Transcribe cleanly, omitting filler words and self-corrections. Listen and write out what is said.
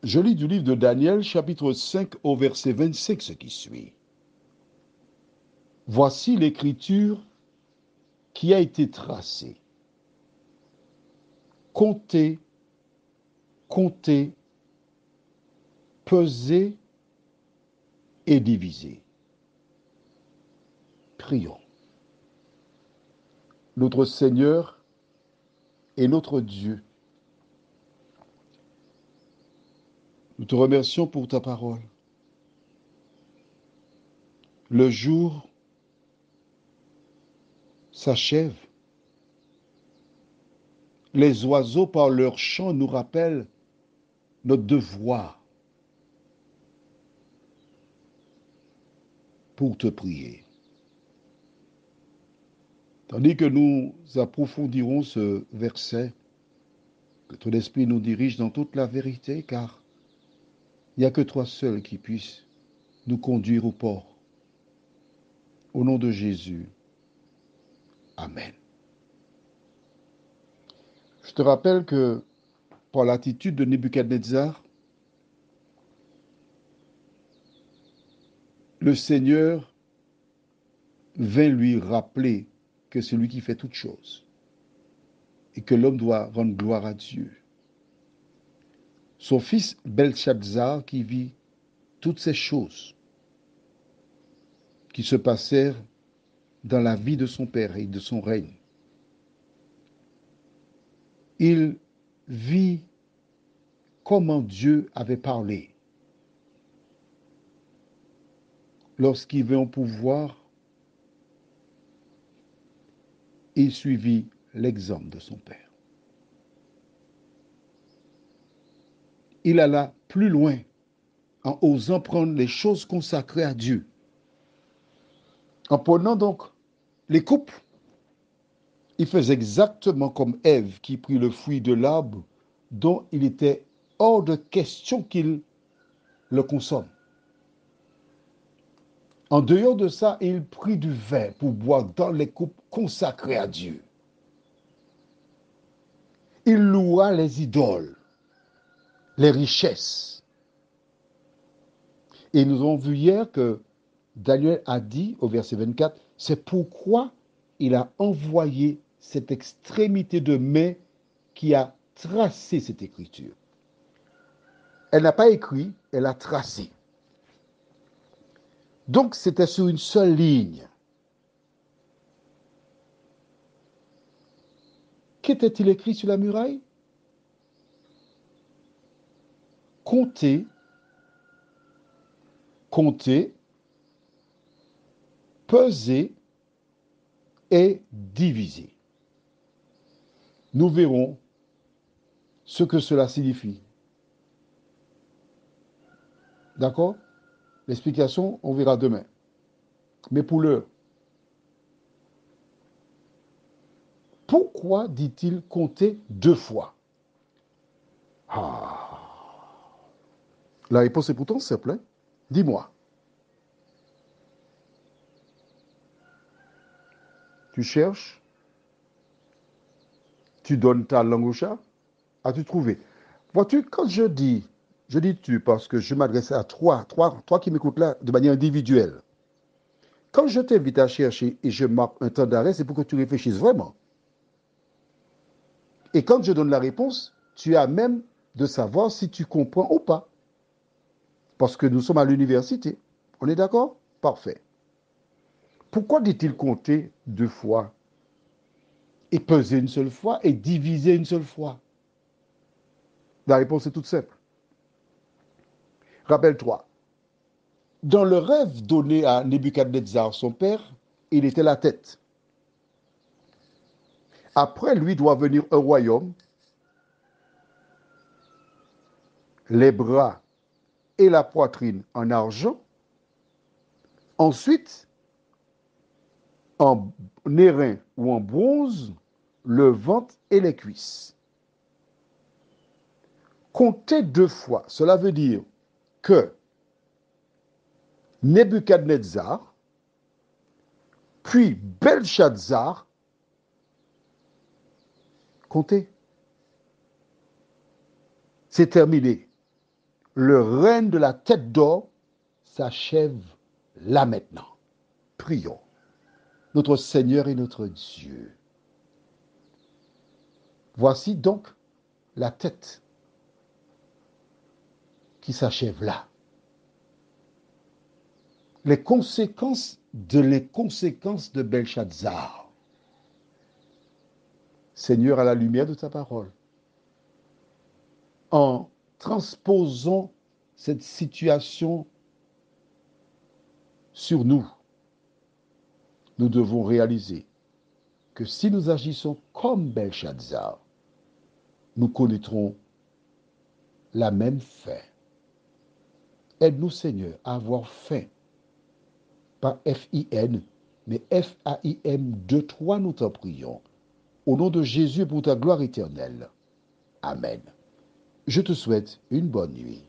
Je lis du livre de Daniel, chapitre 5, au verset 25, ce qui suit. Voici l'écriture qui a été tracée. Comptez, comptez, pesez et divisez. Prions. Notre Seigneur et notre Dieu, nous te remercions pour ta parole. Le jour s'achève. Les oiseaux, par leur chant, nous rappellent notre devoir pour te prier. Tandis que nous approfondirons ce verset, que ton esprit nous dirige dans toute la vérité, car il n'y a que toi seul qui puisse nous conduire au port. Au nom de Jésus, Amen. Je te rappelle que par l'attitude de Nebuchadnezzar, le Seigneur vint lui rappeler que c'est lui qui fait toutes choses et que l'homme doit rendre gloire à Dieu. Son fils Belshazzar, qui vit toutes ces choses qui se passèrent dans la vie de son père et de son règne, il vit comment Dieu avait parlé lorsqu'il vint au pouvoir. Il suivit l'exemple de son père. Il alla plus loin en osant prendre les choses consacrées à Dieu. En prenant donc les coupes, il faisait exactement comme Ève qui prit le fruit de l'arbre dont il était hors de question qu'il le consomme. En dehors de ça, il prit du vin pour boire dans les coupes consacrées à Dieu. Il loua les idoles, les richesses. Et nous avons vu hier que Daniel a dit au verset 24, c'est pourquoi il a envoyé cette extrémité de main qui a tracé cette écriture. Elle n'a pas écrit, elle a tracé. Donc c'était sur une seule ligne. Qu'était-il écrit sur la muraille? Comptez, comptez, pesez et divisez. Nous verrons ce que cela signifie. D'accord? L'explication, on verra demain. Mais pour l'heure, pourquoi dit-il compter deux fois? La réponse est pourtant simple. Hein? Dis-moi. Tu cherches, tu donnes ta langue au chat, as-tu trouvé? Vois-tu, quand je dis tu parce que je m'adresse à toi qui m'écoutes là de manière individuelle. Quand je t'invite à chercher et je marque un temps d'arrêt, c'est pour que tu réfléchisses vraiment. Et quand je donne la réponse, tu as même de savoir si tu comprends ou pas. Parce que nous sommes à l'université. On est d'accord? Parfait. Pourquoi dit-il compter deux fois et peser une seule fois et diviser une seule fois? La réponse est toute simple. Rappelle-toi, dans le rêve donné à Nebuchadnezzar, son père, il était la tête. Après lui doit venir un royaume, les bras et la poitrine en argent, ensuite en airain ou en bronze, le ventre et les cuisses. Compter deux fois, cela veut dire que Nebuchadnezzar, puis Belshazzar, comptez. C'est terminé. le règne de la tête d'or s'achève là maintenant. Prions. Notre Seigneur et notre Dieu. Voici donc la tête qui s'achève là. Les conséquences de Belshazzar. Seigneur, à la lumière de ta parole, en transposant cette situation sur nous, nous devons réaliser que si nous agissons comme Belshazzar, nous connaîtrons la même fin. Aide-nous, Seigneur, à avoir faim, pas F-I-N, mais F-A-I-M 2-3, nous t'en prions. Au nom de Jésus, pour ta gloire éternelle. Amen. Je te souhaite une bonne nuit.